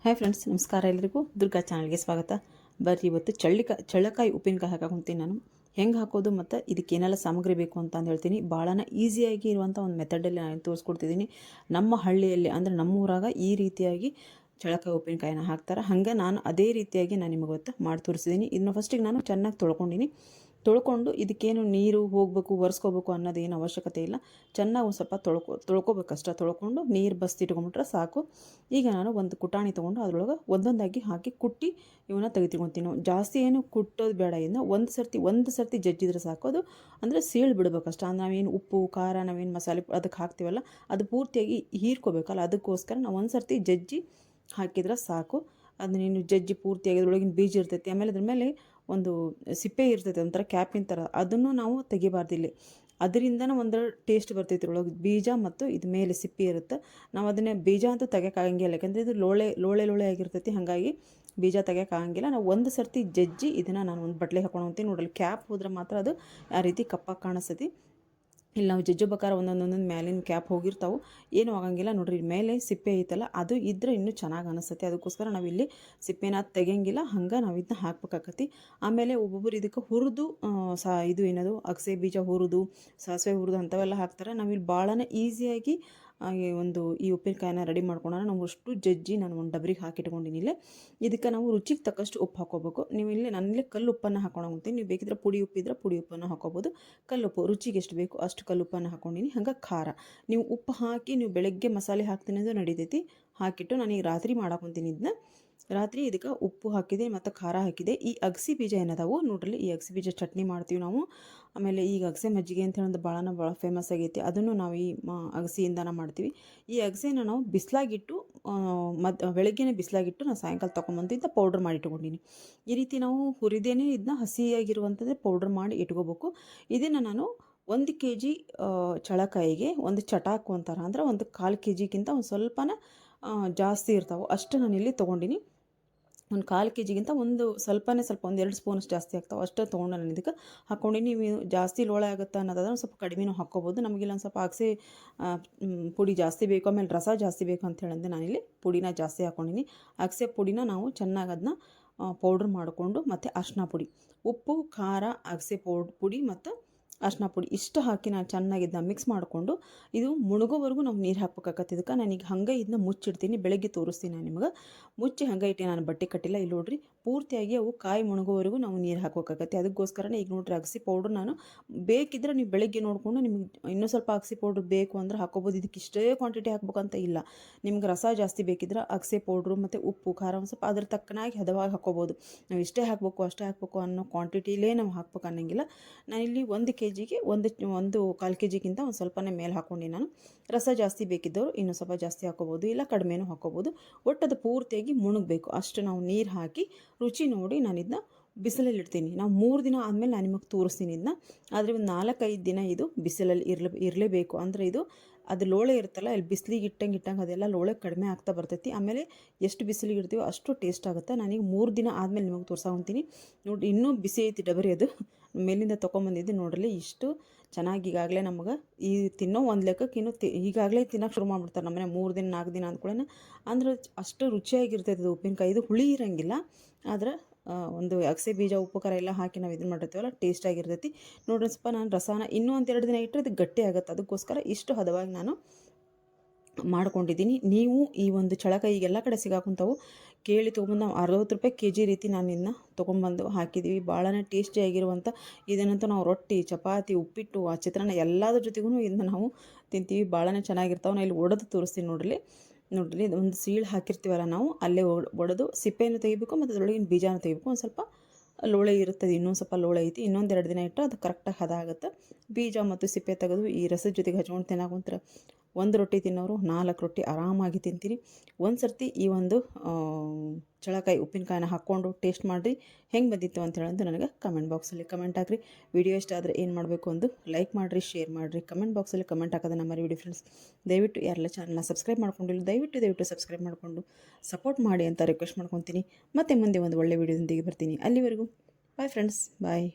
Hi friends, ನಮಸ್ಕಾರ. ಎಲ್ಲರಿಗೂ ದುರ್ಗಾ ಚಾನಲ್ಗೆ ಸ್ವಾಗತ. ಬರ್ರಿ, ಇವತ್ತು ಚಳ್ಳಕಾಯಿ ಉಪ್ಪಿನಕಾಯಿ ಹಾಕೊಂತೀನಿ. ನಾನು ಹೆಂಗೆ ಹಾಕೋದು ಮತ್ತು ಇದಕ್ಕೆ ಏನೆಲ್ಲ ಸಾಮಗ್ರಿ ಬೇಕು ಅಂತ ಹೇಳ್ತೀನಿ. ಭಾಳನ ಈಸಿಯಾಗಿ ಇರುವಂಥ ಒಂದು ಮೆಥಡಲ್ಲಿ ನಾನು ತೋರಿಸ್ಕೊಡ್ತಿದ್ದೀನಿ. ನಮ್ಮ ಹಳ್ಳಿಯಲ್ಲಿ ಅಂದರೆ ನಮ್ಮ ಊರಾಗ ಈ ರೀತಿಯಾಗಿ ಚಳ್ಳಕಾಯಿ ಉಪ್ಪಿನಕಾಯಿನ ಹಾಕ್ತಾರೆ. ಹಾಗೆ ನಾನು ಅದೇ ರೀತಿಯಾಗಿ ನಾನು ನಿಮಗೆ ಇವತ್ತು ಮಾಡಿ ತೋರಿಸಿದ್ದೀನಿ. ಇದನ್ನು ಫಸ್ಟಿಗೆ ನಾನು ಚೆನ್ನಾಗಿ ತೊಳ್ಕೊಂಡು ಇದಕ್ಕೇನು ನೀರು ಹೋಗಬೇಕು, ಒರೆಸ್ಕೋಬೇಕು ಅನ್ನೋದೇನು ಅವಶ್ಯಕತೆ ಇಲ್ಲ. ಚೆನ್ನಾಗಿ ಒಂದು ಸ್ವಲ್ಪ ತೊಳ್ಕೊಬೇಕಷ್ಟ. ತೊಳ್ಕೊಂಡು ನೀರು ಬಸ್ತಿಟ್ಕೊಂಡ್ಬಿಟ್ರೆ ಸಾಕು. ಈಗ ನಾನು ಒಂದು ಕುಟಾಣಿ ತೊಗೊಂಡು ಅದರೊಳಗೆ ಒಂದೊಂದಾಗಿ ಹಾಕಿ ಕುಟ್ಟಿ ಇವನ್ನ ತೆಗೆದುಕೊತೀನಿ. ಜಾಸ್ತಿ ಏನು ಕುಟ್ಟೋದು ಬೇಡ. ಇದನ್ನ ಒಂದು ಸರ್ತಿ ಜಜ್ಜಿದ್ರೆ ಸಾಕು. ಅದು ಅಂದರೆ ಸೀಳು ಬಿಡ್ಬೇಕಷ್ಟ. ನಾವೇನು ಉಪ್ಪು ಖಾರ ನಾವೇನು ಮಸಾಲೆ ಅದಕ್ಕೆ ಹಾಕ್ತೀವಲ್ಲ, ಅದು ಪೂರ್ತಿಯಾಗಿ ಹೀರ್ಕೋಬೇಕಲ್ಲ. ಅದಕ್ಕೋಸ್ಕರ ನಾವು ಒಂದು ಸರ್ತಿ ಜಜ್ಜಿ ಹಾಕಿದ್ರೆ ಸಾಕು. ಅದನ್ನ ನೀನು ಜಜ್ಜಿ ಪೂರ್ತಿಯಾಗಿ ಅದರೊಳಗಿನ ಬೀಜ ಇರ್ತೈತಿ. ಆಮೇಲೆ ಅದ್ರ ಮೇಲೆ ಒಂದು ಸಿಪ್ಪೆ ಇರ್ತೈತೆ, ಒಂಥರ ಕ್ಯಾಪಿನ ಥರ. ಅದನ್ನು ನಾವು ತೆಗಿಬಾರ್ದಿಲ್ಲಿ. ಅದರಿಂದನೇ ಒಂದರ ಟೇಸ್ಟ್ ಬರ್ತೈತಿ. ಒಳಗೆ ಬೀಜ ಮತ್ತು ಇದು ಮೇಲೆ ಸಿಪ್ಪೆ ಇರುತ್ತೆ. ನಾವು ಅದನ್ನೇ ಬೀಜ ಅಂತೂ ತೆಗಿಯೋಕ್ಕಾಗಂಗಿಲ್ಲ, ಯಾಕಂದರೆ ಇದು ಲೋಳೆ ಆಗಿರ್ತೈತಿ. ಹಾಗಾಗಿ ಬೀಜ ತೆಗಿಯೋಕ್ಕಾಗಂಗಿಲ್ಲ. ನಾವು ಒಂದು ಸರ್ತಿ ಜಜ್ಜಿ ಇದನ್ನು ನಾನು ಒಂದು ಬಟ್ಲಿಗೆ ಹಾಕೊಂಡು ಹೋಗ್ತೀನಿ. ನೋಡಲಿ ಕ್ಯಾಪ್ ಹೋದ್ರೆ ಮಾತ್ರ ಅದು ಆ ರೀತಿ ಕಪ್ಪಾಗಿ ಕಾಣಿಸ್ತೈತಿ. ಇಲ್ಲಿ ನಾವು ಜಜ್ಜಬೇಕಾದ್ರೆ ಒಂದೊಂದು ಮೇಲಿನ ಕ್ಯಾಪ್ ಹೋಗಿರ್ತಾವೆ, ಏನೂ ಆಗಂಗಿಲ್ಲ. ನೋಡ್ರಿ, ಮೇಲೆ ಸಿಪ್ಪೆ ಐತಲ್ಲ, ಅದು ಇದ್ರೆ ಇನ್ನೂ ಚೆನ್ನಾಗಿ ಅನಿಸ್ತೈತಿ. ಅದಕ್ಕೋಸ್ಕರ ನಾವಿಲ್ಲಿ ಸಿಪ್ಪೆನ ತೆಗಿಯಂಗಿಲ್ಲ. ಹಂಗೆ ನಾವು ಇದನ್ನ ಹಾಕ್ಬೇಕಾಕತಿ. ಆಮೇಲೆ ಒಬ್ಬೊಬ್ಬರು ಇದಕ್ಕೆ ಹುರಿದು ಇದು ಏನದು ಅಗಸೆ ಬೀಜ ಹುರಿದು, ಸಾಸಿವೆ ಹುರಿದು ಅಂಥವೆಲ್ಲ ಹಾಕ್ತಾರೆ. ನಾವಿಲ್ಲಿ ಭಾಳನೇ ಈಸಿಯಾಗಿ ಈ ಉಪ್ಪಿನಕಾಯಿನ ರೆಡಿ ಮಾಡ್ಕೊಂಡ್ರೆ ನಾವು ಅಷ್ಟು ಜಜ್ಜಿ ನಾನು ಒಂದು ಡಬ್ರಿಗೆ ಹಾಕಿಟ್ಕೊಂಡಿನಿ. ಇಲ್ಲೇ ಇದಕ್ಕೆ ನಾವು ರುಚಿಗೆ ತಕ್ಕಷ್ಟು ಉಪ್ಪು ಹಾಕೋಬೇಕು. ನೀವು ನಾನಿಲ್ಲಿ ಕಲ್ಲು ಉಪ್ಪನ್ನು ಹಾಕೊಂಡು ನೀವು ಬೇಕಿದ್ರೆ ಪುಡಿ ಉಪ್ಪಿದ್ರೆ ಪುಡಿ ಉಪ್ಪನ್ನು ಹಾಕೋಬೋದು. ಕಲ್ಲುಪ್ಪು ರುಚಿಗೆ ಎಷ್ಟು ಬೇಕು ಅಷ್ಟು ಕಲ್ಲುಪ್ಪನ್ನು ಹಾಕೊಂಡಿನಿ. ಹಂಗೆ ಖಾರ ನೀವು ಉಪ್ಪು ಹಾಕಿ ನೀವು ಬೆಳಗ್ಗೆ ಮಸಾಲೆ ಹಾಕ್ತೀನಿ ಅಂದ್ರೆ ನಡೀತೈತಿ. ಹಾಕಿಟ್ಟು ನಾನೀಗ ರಾತ್ರಿ ಮಾಡಾಕೊಂತೀನಿ. ಇದನ್ನ ರಾತ್ರಿ ಇದಕ್ಕೆ ಉಪ್ಪು ಹಾಕಿದೆ ಮತ್ತು ಖಾರ ಹಾಕಿದೆ. ಈ ಅಗಸಿ ಬೀಜ ಏನದಾವು ನೋಡ್ರಿ, ಈ ಅಗಸಿ ಬೀಜ ಚಟ್ನಿ ಮಾಡ್ತೀವಿ ನಾವು. ಆಮೇಲೆ ಈಗ ಅಗಸೆ ಮಜ್ಜಿಗೆ ಅಂತ ಹೇಳೋದು ಭಾಳ ಫೇಮಸ್ ಆಗೈತಿ. ಅದನ್ನು ನಾವು ಈ ಅಗಸಿಯಿಂದನ ಮಾಡ್ತೀವಿ. ಈ ಅಗಸೆನ ನಾವು ಬಿಸಿಲಾಗಿಟ್ಟು ಬೆಳಗ್ಗೆನೇ ಬಿಸಿಲಾಗಿಟ್ಟು ನಾನು ಸಾಯಂಕಾಲ ತೊಗೊಂಬಂದು ಪೌಡ್ರ್ ಮಾಡಿ ಇಟ್ಕೊಂಡಿನಿ. ಈ ರೀತಿ ನಾವು ಹುರಿದೇನೆ ಇದನ್ನ ಹಸಿಯಾಗಿರುವಂಥದ್ದೇ ಪೌಡ್ರ್ ಮಾಡಿ ಇಟ್ಕೋಬೇಕು. ಇದನ್ನು ನಾನು 1 kg ಚಳ್ಳಕಾಯಿಗೆ ಒಂದು ಚಟಾಕು ಅಂತಾರೆ, ಅಂದರೆ ಒಂದು 1/4 kgಗಿಂತ ಒಂದು ಸ್ವಲ್ಪನ ಜಾಸ್ತಿ ಇರ್ತಾವೆ ಅಷ್ಟು ನಾನಿಲ್ಲಿ ತೊಗೊಂಡಿನಿ. ಒಂದು 1/4 kgಗಿಂತ ಒಂದು ಸ್ವಲ್ಪ 2 ಸ್ಪೂನಷ್ಟು ಜಾಸ್ತಿ ಆಗ್ತಾವೆ ಅಷ್ಟು ತೊಗೊಂಡು ನಾನು ಇದಕ್ಕೆ ಹಾಕ್ಕೊಂಡು. ನೀವು ಜಾಸ್ತಿ ಲೋಳೆ ಆಗುತ್ತೆ ಅನ್ನೋದಾದ್ರೆ ಒಂದು ಸ್ವಲ್ಪ ಕಡಿಮೆನೂ ಹಾಕ್ಕೋಬೋದು. ನಮಗಿಲ್ಲ ಒಂದು ಸ್ವಲ್ಪ ಅಗಸೆ ಪುಡಿ ಜಾಸ್ತಿ ಬೇಕು, ಆಮೇಲೆ ರಸ ಜಾಸ್ತಿ ಬೇಕು ಅಂತ ಹೇಳಿದ್ರೆ ನಾನಿಲ್ಲಿ ಪುಡಿನ ಜಾಸ್ತಿ ಹಾಕ್ಕೊಂಡಿನಿ. ಅಗಸೆ ಪುಡಿನ ನಾವು ಚೆನ್ನಾಗಿ ಅದನ್ನ ಪೌಡ್ರ್ ಮಾಡಿಕೊಂಡು, ಮತ್ತು ಅರಿಶಿನ ಪುಡಿ, ಉಪ್ಪು ಖಾರ ಅಗಸೆ ಪುಡಿ ಮತ್ತು ಅರಿಶಿನ ಪುಡಿ ಇಷ್ಟು ಹಾಕಿ ನಾನು ಚೆನ್ನಾಗಿ ಇದನ್ನ ಮಿಕ್ಸ್ ಮಾಡಿಕೊಂಡು ಇದು ಮುಳುಗೋವರೆಗೂ ನಾವು ನೀರು ಹಾಕ್ಬೇಕಾಗತ್ತೆ. ಇದಕ್ಕೆ ನಾನೀಗ ಹಂಗೆ ಇದನ್ನ ಮುಚ್ಚಿಡ್ತೀನಿ. ಬೆಳಗ್ಗೆ ತೋರಿಸ್ತೀನಿ ನಾನು ನಿಮಗೆ. ಮುಚ್ಚಿ ಹಂಗೆ ಇಟ್ಟು ನಾನು ಬಟ್ಟೆ ಕಟ್ಟಿಲ್ಲ. ಇಲ್ಲಿ ನೋಡ್ರಿ, ಪೂರ್ತಿಯಾಗಿ ಅವು ಕಾಯಿ ಮುಳುಗೋವರೆಗೂ ನಾವು ನೀರು ಹಾಕಬೇಕಾಗತ್ತೆ. ಅದಕ್ಕೋಸ್ಕರನೇ ಈಗ ನೋಡ್ರಿ ಅಗಸಿ ಪೌಡ್ರ್ ನಾನು ಬೇಕಿದ್ರೆ ನೀವು ಬೆಳಗ್ಗೆ ನೋಡಿಕೊಂಡು ನಿಮ್ಗೆ ಇನ್ನೂ ಸ್ವಲ್ಪ ಅಗಸಿ ಪೌಡ್ರ್ ಬೇಕು ಅಂದ್ರೆ ಹಾಕೋಬೋದು. ಇದಕ್ಕೆ ಇಷ್ಟೇ ಕ್ವಾಂಟಿಟಿ ಹಾಕ್ಬೇಕಂತ ಇಲ್ಲ. ನಿಮ್ಗೆ ರಸ ಜಾಸ್ತಿ ಬೇಕಿದ್ರೆ ಅಗಸೆ ಪೌಡ್ರು ಮತ್ತು ಉಪ್ಪು ಖಾರ ಒಂದು ಸ್ವಲ್ಪ ಅದ್ರ ತಕ್ಕನಾಗಿ ಹದವಾಗಿ ಹಾಕ್ಕೋಬೋದು. ನಾವು ಇಷ್ಟೇ ಹಾಕಬೇಕು ಅಷ್ಟೇ ಹಾಕಬೇಕು ಅನ್ನೋ ಕ್ವಾಂಟಿಟಿಲೇ ನಾವು ಹಾಕ್ಬೇಕು ಅನ್ನೋಂಗಿಲ್ಲ. ನಾನಿಲ್ಲಿ 1 kgಗೆ ಒಂದು 1/4 kgಗಿಂತ ಒಂದು ಸ್ವಲ್ಪನೇ ಮೇಲೆ ಹಾಕ್ಕೊಂಡು ನಾನು. ರಸ ಜಾಸ್ತಿ ಬೇಕಿದ್ದವರು ಇನ್ನೂ ಸ್ವಲ್ಪ ಜಾಸ್ತಿ ಹಾಕೋಬೋದು, ಇಲ್ಲ ಕಡಿಮೆನೂ ಹಾಕೋಬೋದು. ಒಟ್ಟದು ಪೂರ್ತಿಯಾಗಿ ಮುಳುಗಬೇಕು ಅಷ್ಟು ನಾವು ನೀರು ಹಾಕಿ ರುಚಿ ನೋಡಿ ನಾನು ಇದನ್ನ ಬಿಸಿಲಲ್ಲಿ ಇಡ್ತೀನಿ. ನಾವು 3 ದಿನ ಆದಮೇಲೆ ನಾನು ನಿಮಗೆ ತೋರಿಸ್ತೀನಿ ಇದನ್ನ. ಆದರೆ ಒಂದು 4-5 ದಿನ ಇದು ಬಿಸಿಲಲ್ಲಿ ಇರಲೇಬೇಕು. ಅಂದರೆ ಅದು ಲೋಳೆ ಇರುತ್ತಲ್ಲ, ಇಲ್ಲಿ ಬಿಸಿಲಿಗೆ ಇಟ್ಟಂಗೆ ಅದೆಲ್ಲ ಲೋಳೆ ಕಡಿಮೆ ಆಗ್ತಾ ಬರ್ತೈತಿ. ಆಮೇಲೆ ಎಷ್ಟು ಬಿಸಿಲಿಗೆ ಇಡ್ತೀವೋ ಅಷ್ಟು ಟೇಸ್ಟ್ ಆಗುತ್ತೆ. ನಾನೀಗ 3 ದಿನ ಆದಮೇಲೆ ನಿಮಗೆ ತೋರ್ಸಾಕೊಂತೀನಿ. ನೋಡಿ, ಇನ್ನೂ ಬಿಸಿ ಐತಿ ಡಬರಿ. ಅದು ಮೇಲಿಂದ ತೊಗೊಂಬಂದಿದ್ದು ನೋಡ್ರಿ. ಇಷ್ಟು ಚೆನ್ನಾಗಿ ಈಗಾಗಲೇ ನಮಗೆ ಈ ತಿನ್ನೋ ಒಂದು ಲೆಕ್ಕಕ್ಕೆ ಇನ್ನೂ ಈಗಾಗಲೇ ತಿನ್ನೋಕೆ ಶುರು ಮಾಡಿಬಿಡ್ತಾರೆ ನಮ್ಮನೆ. 3 ದಿನ 4 ದಿನ ಅಂದ್ಕೊಳ್ಳೇನೆ. ಅಂದ್ರೆ ಅಷ್ಟು ರುಚಿಯಾಗಿರ್ತೈತೆ ಅದು ಉಪ್ಪಿನಕಾಯಿ. ಇದು ಹುಳಿ ಇರೋಂಗಿಲ್ಲ, ಆದರೆ ಒಂದು ಅಗಸೆ ಬೀಜ ಉಪ್ಪು ಖಾರ ಎಲ್ಲ ಹಾಕಿ ನಾವು ಇದನ್ನು ಮಾಡಿರ್ತೀವಲ್ಲ, ಟೇಸ್ಟಾಗಿರ್ತೈತಿ. ನೋಡ್ರಿ, ಸ್ವಲ್ಪ ನಾನು ರಸನ ಇನ್ನೂ 1-2 ದಿನ ಇಟ್ಟರೆ ಇದು ಗಟ್ಟಿ ಆಗುತ್ತೆ. ಅದಕ್ಕೋಸ್ಕರ ಇಷ್ಟು ಹದವಾಗಿ ನಾನು ಮಾಡ್ಕೊಂಡಿದ್ದೀನಿ. ನೀವು ಈ ಒಂದು ಚಳ್ಳಕಾಯಿ ಎಲ್ಲ ಕಡೆ ಸಿಗಾಕೊಂತಾವು, ಕೇಳಿ ತೊಗೊಂಬಂದು ನಾವು 60 ರೂಪಾಯಿ kg ರೀತಿ ನಾನು ಇದನ್ನ ತೊಗೊಂಬಂದು ಹಾಕಿದ್ದೀವಿ. ಭಾಳನೇ ಟೇಸ್ಟಿಯಾಗಿರುವಂಥ ಇದನ್ನಂತೂ ನಾವು ರೊಟ್ಟಿ, ಚಪಾತಿ, ಉಪ್ಪಿಟ್ಟು, ಆ ಚಿತ್ರಾನ್ನ ಎಲ್ಲದ್ರ ಜೊತೆಗೂ ಇದನ್ನ ನಾವು ತಿಂತೀವಿ. ಭಾಳನೇ ಚೆನ್ನಾಗಿರ್ತಾವೆ. ನಾನು ಇಲ್ಲಿ ಒಡೆದು ತೋರಿಸ್ತೀನಿ ನೋಡ್ರಿ. ಒಂದು ಸೀಳು ಹಾಕಿರ್ತೀವಲ್ಲ ನಾವು, ಅಲ್ಲೇ ಒಡೆದು ಸಿಪ್ಪೆಯನ್ನು ತೆಗಿಬೇಕು ಮತ್ತು ಅದರೊಳಗಿನ ಬೀಜನ ತೆಗಿಬೇಕು. ಒಂದು ಸ್ವಲ್ಪ ಲೋಳೆ ಇರುತ್ತದೆ, ಇನ್ನೊಂದು ಸ್ವಲ್ಪ ಲೋಳೆ ಐತಿ. 1-2 ದಿನ ಇಟ್ಟರೆ ಅದು ಕರೆಕ್ಟಾಗಿ ಹದ ಆಗುತ್ತೆ. ಬೀಜ ಮತ್ತು ಸಿಪ್ಪೆ ತೆಗೆದು ಈ ರಸದ ಜೊತೆಗೆ ಹಚ್ಕೊಂಡು ತಿನ್ನೋಕಂತಾರೆ. 1 ರೊಟ್ಟಿ ತಿನ್ನೋರು 4 ರೊಟ್ಟಿ ಆರಾಮಾಗಿ ತಿಂತೀರಿ. ಒಂದು ಸರ್ತಿ ಈ ಒಂದು ಚಳ್ಳಕಾಯಿ ಉಪ್ಪಿನಕಾಯಿನ ಹಾಕ್ಕೊಂಡು ಟೇಸ್ಟ್ ಮಾಡಿರಿ. ಹೆಂಗೆ ಬಂದಿತ್ತು ಅಂತ ಹೇಳೋದು ನನಗೆ ಕಮೆಂಟ್ ಬಾಕ್ಸಲ್ಲಿ ಕಮೆಂಟ್ ಹಾಕಿರಿ. ವಿಡಿಯೋ ಇಷ್ಟ ಆದರೆ ಏನು ಮಾಡಬೇಕು ಒಂದು ಲೈಕ್ ಮಾಡಿರಿ, ಶೇರ್ ಮಾಡಿರಿ, ಕಮೆಂಟ್ ಬಾಕ್ಸಲ್ಲಿ ಕಮೆಂಟ್ ಹಾಕೋದನ್ನು ಮರಿಬೇಡಿ ಫ್ರೆಂಡ್ಸ್. ದಯವಿಟ್ಟು ಯಾರೆಲ್ಲ ಚಾನಲ್ನ ಸಬ್ಸ್ಕ್ರೈಬ್ ಮಾಡ್ಕೊಂಡಿಲ್ಲ ದಯವಿಟ್ಟು ಸಬ್ಸ್ಕ್ರೈಬ್ ಮಾಡಿಕೊಂಡು ಸಪೋರ್ಟ್ ಮಾಡಿ ಅಂತ ರಿಕ್ವೆಸ್ಟ್ ಮಾಡ್ಕೊತೀನಿ. ಮತ್ತೆ ಮುಂದೆ ಒಂದು ಒಳ್ಳೆ ವಿಡಿಯೋದೊಂದಿಗೆ ಬರ್ತೀನಿ. ಅಲ್ಲಿವರೆಗೂ ಬಾಯ್ ಫ್ರೆಂಡ್ಸ್, ಬಾಯ್.